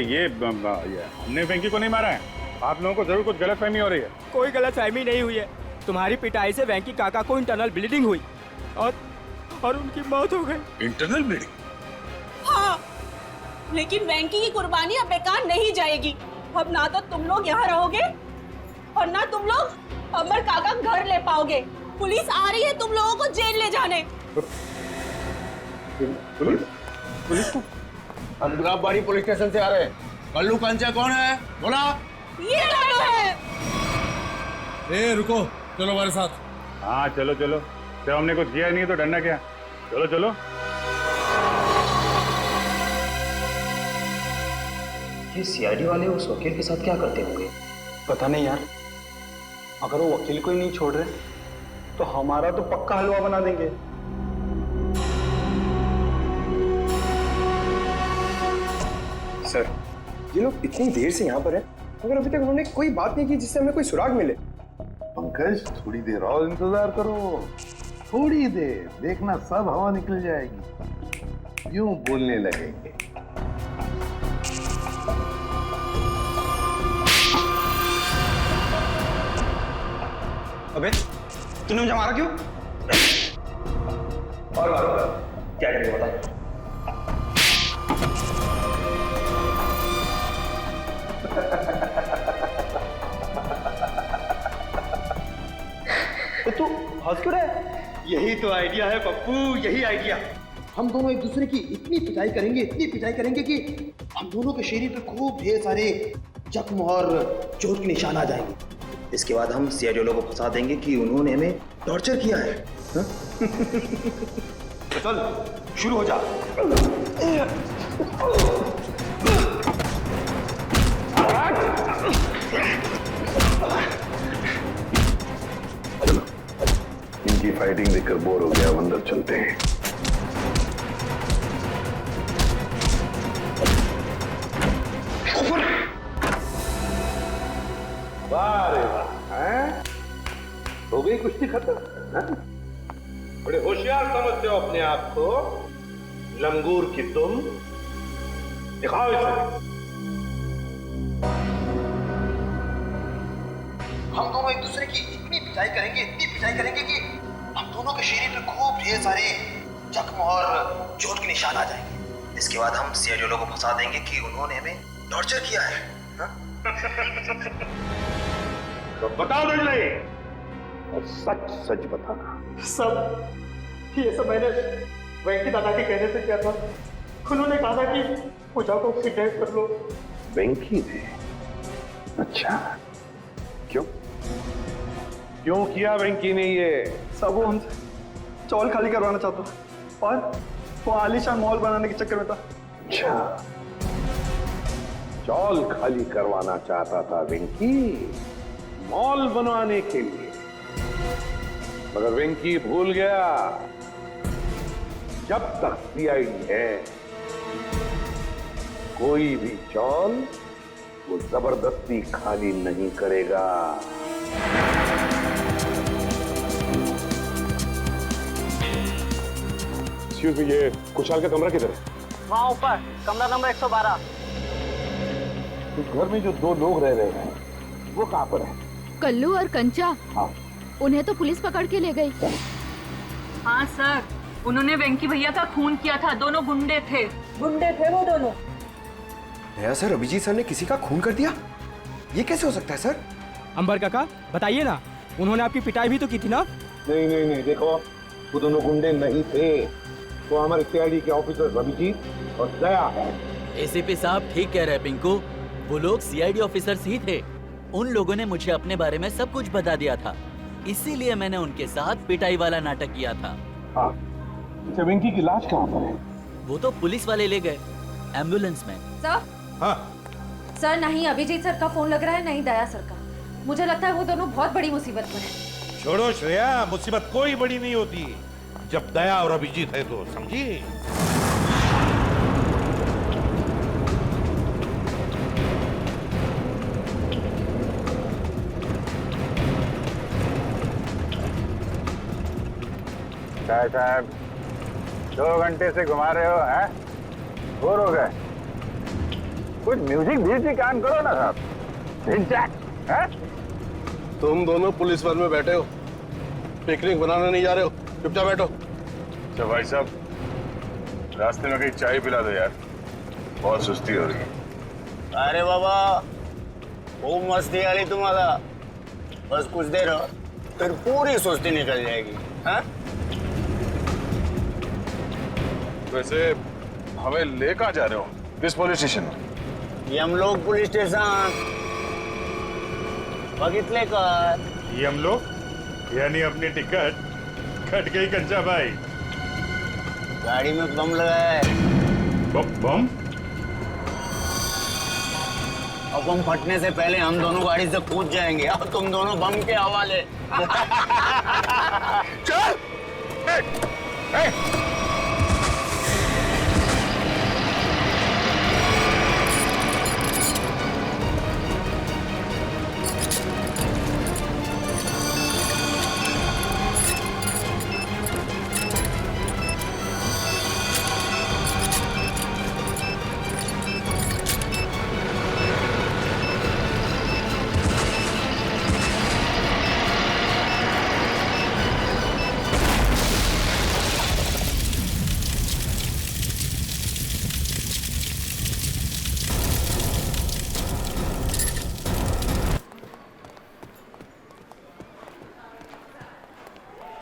ये हमने वेंकी को नहीं मारा है। आप लोगों को जरूर कुछ गलतफहमी हो रही है। कोई गलतफहमी नहीं हुई है। तुम्हारी पिटाई से वेंकी काका को इंटरनल ब्लीडिंग हुई और उनकी मौत हो गई। Internal bleeding? हाँ, लेकिन वेंकी की कुर्बानी अब बेकार नहीं जाएगी। अब ना तो तुम लोग यहाँ रहोगे और ना तुम लोग अमर काका घर ले पाओगे। पुलिस आ रही है तुम लोगों को जेल ले जाने। पुलिस? हम गुलाबबाड़ी पुलिस स्टेशन से आ रहे हैं। कल्लू कंचा कौन है? बोला। ये लालू है। ए रुको, चलो हमारे साथ। हाँ चलो। जब हमने कुछ किया नहीं तो डरना क्या? चलो। ये सीआईडी वाले उस वकील के साथ क्या करते होंगे? पता नहीं यार। अगर वो वकील को ही नहीं छोड़ रहे तो हमारा तो पक्का हलवा बना देंगे। सर, ये लोग इतनी देर से यहाँ पर हैं, मगर अभी तक उन्होंने कोई बात नहीं की जिससे हमें कोई सुराग मिले। पंकज, थोड़ी देर और इंतजार करो। थोड़ी देर, देखना सब हवा निकल जाएगी। यूं बोलने लगेंगे। अबे, तूने मुझे मारा क्यों? और मारो, क्या करेंगे बता? तो तू हंस क्यों रहा है? यही तो आइडिया है पप्पू, यही आइडिया। हम दोनों एक दूसरे की इतनी पिटाई करेंगे कि हम दोनों के शरीर पे खूब ढेर सारे जख्म और चोट के निशान आ जाएंगे। इसके बाद हम सीआईडी वालों को फंसा देंगे कि उन्होंने हमें टॉर्चर किया है। तो चल शुरू हो जा। इनकी फाइटिंग देखकर बोर हो गया, अब अंदर चलते हैं। वाह रे वाह, हैं? हो गई कुश्ती खत्म। बड़े होशियार समझते हो अपने आप को, लंगूर की तुम। दिखाओ इसे। हम दोनों एक दूसरे की इतनी पिटाई करेंगे कि हम दोनों के शरीर पे खूब ढेर सारे जख्म और चोट के निशान आ जाएंगे। इसके बाद हम सीआईडी वालों को फंसा देंगे कि उन्होंने हमें टॉर्चर किया है। तो बता दो नहीं, और सच सच बताना। ये सब मैंने वेंकी दादा के कहने से किया था। उन्होंने कहा था कि पूजा को किडनैप कर लो। वेंकी ने? अच्छा, क्यों किया वेंकी ने ये? सब वो हमसे चौल खाली करवाना चाहता था और वो आलीशान मॉल बनाने के चक्कर में था। अच्छा, चौल खाली करवाना चाहता था वेंकी, मॉल बनवाने के लिए। मगर वेंकी भूल गया, जब तक सीआईडी है कोई भी चौल वो जबरदस्ती खाली नहीं करेगा। ये कुशाल का कमरा किधर है? वहाँ ऊपर, कमरा नंबर 112। उस घर में जो दो लोग रह रहे हैं वो कहाँ पर है? कल्लू और कंचा। हाँ। उन्हें तो पुलिस पकड़ के ले गई। हाँ सर, उन्होंने वेंकी भैया का खून किया था। दोनों गुंडे थे वो दोनों। नया सर, अभिजीत सर ने किसी का खून कर दिया? ये कैसे हो सकता है सर? अंबर काका बताइए ना, उन्होंने आपकी पिटाई भी तो की थी ना? नहीं, देखो वो दोनों गुंडे नहीं थे, वो हमारे सीआईडी के ऑफिसर अभिजीत और दया है। एसीपी साहब ठीक कह रहे हैं पिंकू, वो लोग सीआईडी ऑफिसर्स ही थे। उन लोगों ने मुझे अपने बारे में सब कुछ बता दिया था, इसीलिए मैंने उनके साथ पिटाई वाला नाटक किया था। हाँ। अच्छा, वेंकी की लाश कहाँ पर है? वो तो पुलिस वाले ले गए एम्बुलेंस में। सर? हाँ। सर, नहीं अभिजीत सर का फोन लग रहा है, नहीं दया सर का। मुझे लगता है वो दोनों बहुत बड़ी मुसीबत में हैं। छोड़ो श्रेया, मुसीबत कोई बड़ी नहीं होती जब दया और अभिजीत है तो, समझी? साहब 2 घंटे से घुमा रहे हो, हैं? बोर हो गए? कुछ म्यूजिक भी कान करो ना साहब। हैं? तुम दोनों पुलिस बल में बैठे हो, पिकनिक बनाने नहीं जा रहे हो, चुपचाप बैठो। अच्छा भाई साहब, रास्ते में कहीं चाय पिला दो यार, बहुत सुस्ती हो रही है। अरे बाबा, खूब मस्ती आ रही तुम्हारा। बस कुछ देर हो, फिर पूरी सुस्ती निकल जाएगी। हाँ? वैसे हमें ले कहाँ जा रहे हो? किस पुलिस स्टेशन? यमलोक पुलिस स्टेशन। बघितले का? यमलोक यानी अपनी टिकट कट गई कंचा भाई। गाड़ी में बम लगा है। बम? और बम फटने से पहले हम दोनों गाड़ी से कूद जाएंगे और तुम दोनों बम के हवाले। चल!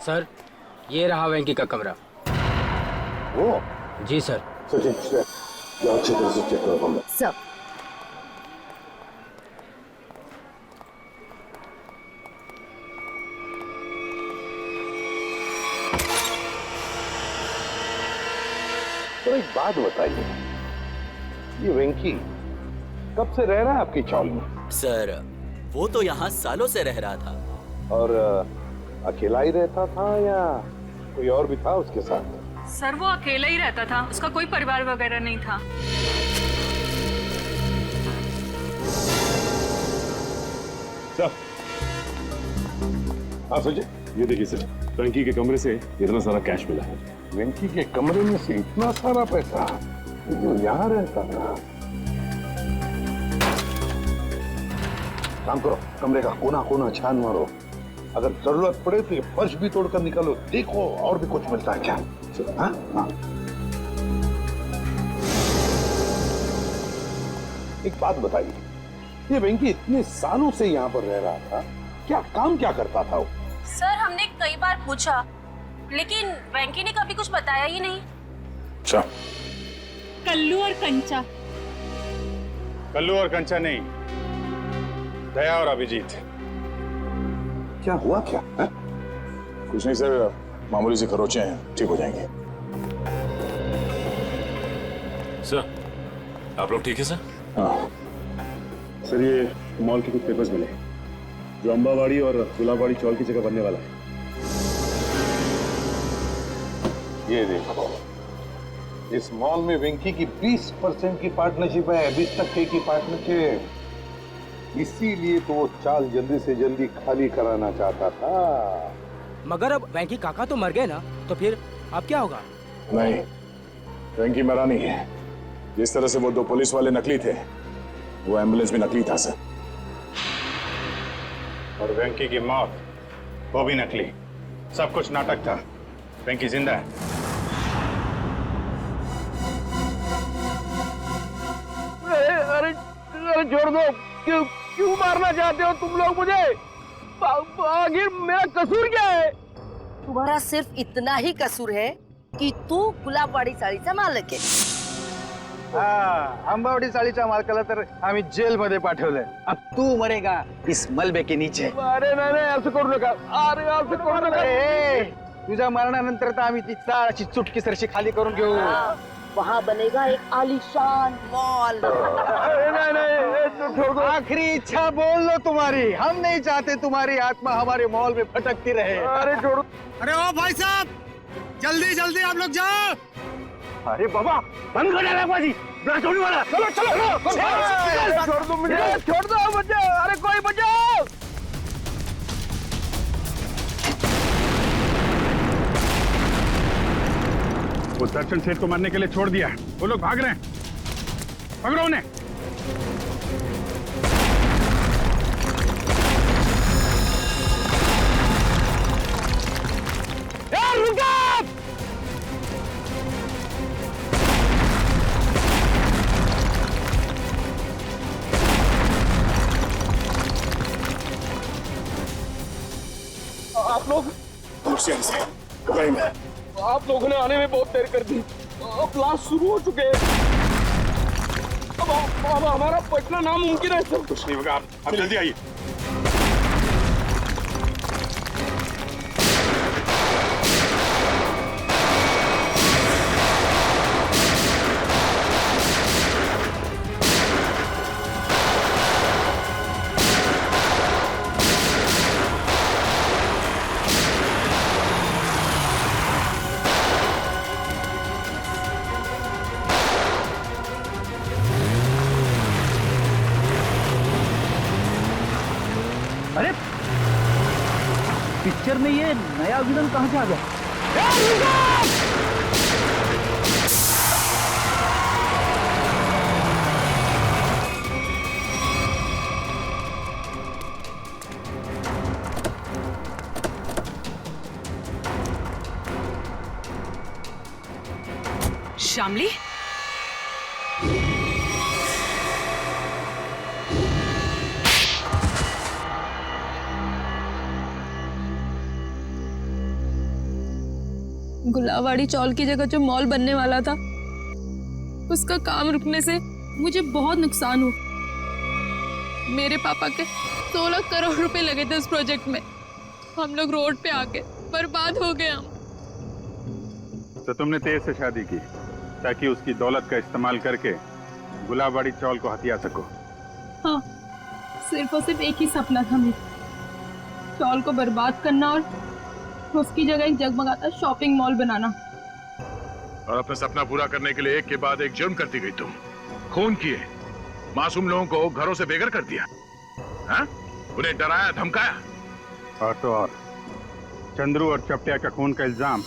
सर, ये रहा वेंकी का कमरा। वो? जी सर। जाओ अच्छी तरह से चेक करो कमरा। सर। तो एक बात बताइए, ये वेंकी कब से रह रहा है आपकी चौल में? सर, वो तो यहाँ सालों से रह रहा था। और अकेला ही रहता था या कोई और भी था उसके साथ? सर वो अकेला ही रहता था, उसका कोई परिवार वगैरह नहीं था। सर, हाँ सोचिए, ये देखिए सर, वेंकी के कमरे से इतना सारा कैश मिला है। वेंकी के कमरे में से इतना सारा पैसा जो यहाँ रहता था? काम करो, कमरे का कोना कोना छान मारो, अगर जरूरत पड़े तो ये फर्श भी तोड़कर निकालो, देखो और भी कुछ मिलता है क्या। हाँ? हाँ। एक बात बताइए, ये वेंकी इतने सालों से यहाँ पर रह रहा था, क्या काम क्या करता था वो? सर हमने कई बार पूछा, लेकिन वेंकी ने कभी कुछ बताया ही नहीं। अच्छा। कल्लू और कंचा। कल्लू और कंचा नहीं, दया और अभिजीत। क्या हुआ क्या है? कुछ नहीं सर, मामूली से खरोचे हैं, ठीक हो जाएंगे। सर, आप लोग ठीक है सर? हाँ सर, ये मॉल के कुछ पेपर्स मिले जो अंबावाड़ी और गुलाबवाड़ी चौल की जगह बनने वाला है। ये देखो, इस मॉल में वेंकी की 20% की पार्टनरशिप है, 20% की पार्टनरशिप। इसीलिए तो वो चाल जल्दी से जल्दी खाली कराना चाहता था। मगर अब वेंकी काका तो मर गए ना, तो फिर अब क्या होगा? नहीं, वेंकी मरा नहीं है। जिस तरह से वो 2 पुलिस वाले नकली थे, वो एम्बुलेंस भी नकली था सर। और वेंकी की मौत, वो भी नकली। सब कुछ नाटक था। वेंकी जिंदा है। अरे छोड़ दो, क्यों मारना चाहते हो तुम लोग मुझे? आखिर मेरा कसूर क्या है? तुम्हारा सिर्फ इतना ही कसूर है की तू गुलाबवाडी चाळीचा मालक आहे. आंबावडी चाळीच्या मालकाला तर आम्ही जेल मध्ये पाठवलंय. अब तू मरेगा इस मलबे के नीचे. अरे नाही असं करू नका. अरे असं करू नका. तुझ्या मरणानंतर तर आम्ही ती चाळ अशी चुटकीसरशी खाली करून घेऊ. वहाँ बनेगा एक आलीशान मॉल। आखिरी इच्छा बोल लो तुम्हारी। हम नहीं चाहते तुम्हारी आत्मा हमारे मॉल में भटकती रहे। अरे छोड़ो। अरे ओ भाई साहब, जल्दी जल्दी आप लोग जाओ। अरे बाबा बंद कर डाला बाजी, छोड़ने वाला। चलो चलो छोड़ दो मुझे, छोड़ दो मुझे। अरे कोई बचाओ। वो दर्शन सेठ को मारने के लिए छोड़ दिया, वो लोग भाग रहे हैं, पकड़ो उन्हें। आप लोग आप लोगों ने आने में बहुत देर कर दी। अब क्लास शुरू हो चुके हैं। अब हमारा पढ़ना नामुमकिन है। सब कुछ नहीं होगा, आप जल्दी आइए। अरे पिक्चर में ये नया विलन कहाँ से आ गया? श्यामली, गुलावाड़ी चौल की जगह जो मॉल बनने वाला था, उसका काम रुकने से मुझे बहुत नुकसान हुआ। मेरे पापा के 16 करोड़ रुपए लगे थे उस प्रोजेक्ट में। हम लोग रोड पे आके बर्बाद हो गए हम। तो तुमने तेज से शादी की ताकि उसकी दौलत का इस्तेमाल करके गुलाबवाड़ी चौल को हथिया सको। हाँ, सिर्फ और सिर्फ एक ही सपना था मेरा, चौल को बर्बाद करना और उसकी जगह एक जगमगाता शॉपिंग मॉल बनाना। और अपना सपना पूरा करने के लिए एक के बाद एक जुर्म करती गई तुम। खून किए, मासूम लोगों को घरों से बेघर कर दिया, हाँ? उन्हें डराया धमकाया। और तो और चंद्रू और चपटिया का खून का इल्जाम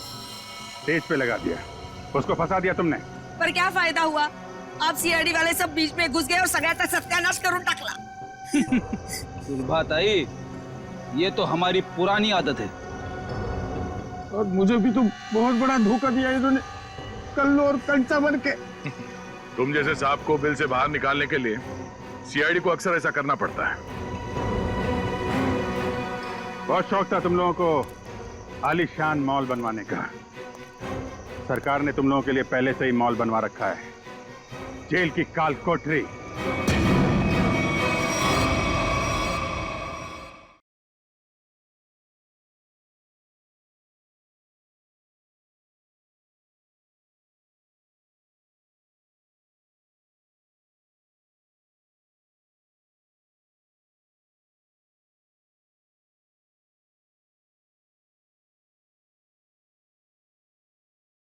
तेज पे लगा दिया, उसको फंसा दिया तुमने। पर क्या फायदा हुआ? आप सीआईडी वाले सब बीच में घुस गए और सगळ्याचा सत्यानाश करून टाकला। सुलभाताई, ये तो हमारी पुरानी आदत है। और मुझे भी तो बहुत बड़ा धोखा दिया इन्होंने, कल्लू और कंचा बन के। तुम जैसे सांप को बिल से बाहर निकालने के लिए सीआईडी को अक्सर ऐसा करना पड़ता है। बहुत शौक था तुम लोगों को आलीशान मॉल बनवाने का। सरकार ने तुम लोगों के लिए पहले से ही मॉल बनवा रखा है, जेल की काल कोठरी।